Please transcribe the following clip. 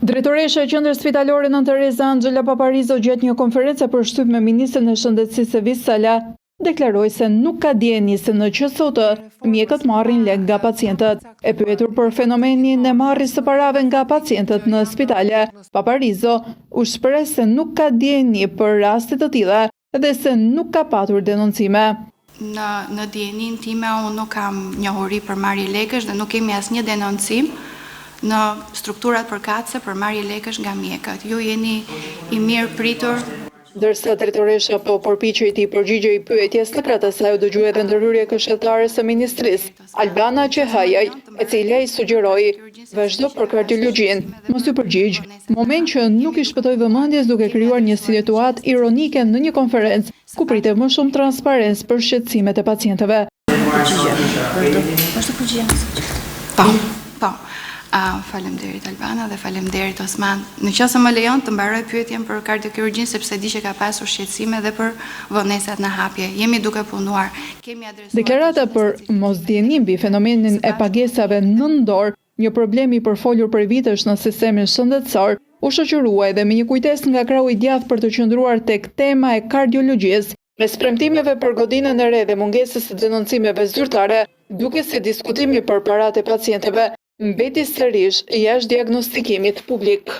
Drejtoresha e Qendrës Spitalore Nën Tereza Angela Paparizo gjatë një konferencë për shtyp me ministrin e Shëndetësisë Vis Sala deklaroi se nuk ka dieni se në QSOT mjekët marrin lek nga pacientët. E pyetur për fenomenin e marrjes së parave nga pacientët në spitale, Paparizo u shpreh se nuk ka dieni për raste të tilla dhe se nuk ka patur denoncime. Në dienin time unë nuk kam njohuri për marrje lekësh dhe nuk kemi asnjë denoncim në strukturat përkatëse për marrje lekësh nga mjekët. Ju jeni i mirë pritur. Ndërsa drejtoresha po përpiqej të përgjigjej pyetjes në krah të saj, u dëgjoi edhe ndërhyrje këshilltare së ministrisë, Albana Qehajaj, e cila i sugjeroi vazhdo për kardiologjin, mos u përgjigj, moment që nuk i shpëtoi vëmendjes duke krijuar një situatë ironike në një konferencë ku pritej më shumë transparencë për shqetësimet e pacientëve. Po. Faleminderit Albana dhe faleminderit Osman. Në qoftë se më lejon të mbaroj pyetjen për kardiokirurgjin sepse di që ka pasur shqetësime dhe për vonesat në hapje. Jemi duke punuar. Kemi adresuar. Deklarata për mosdienim mbi fenomenin e pagesave nën dorë, një problem i përfolur për vitesh në sistemin shëndetësor, u shoqërua edhe me një kujtesë nga krahu i djathtë për të qëndruar tek tema e kardiologjisë, mes premtimeve për godinën e re dhe mungesës së denoncimeve zyrtare, duke si diskutimi për paratë e pacientëve mbeti sërish jashtë diagnostikimit publik.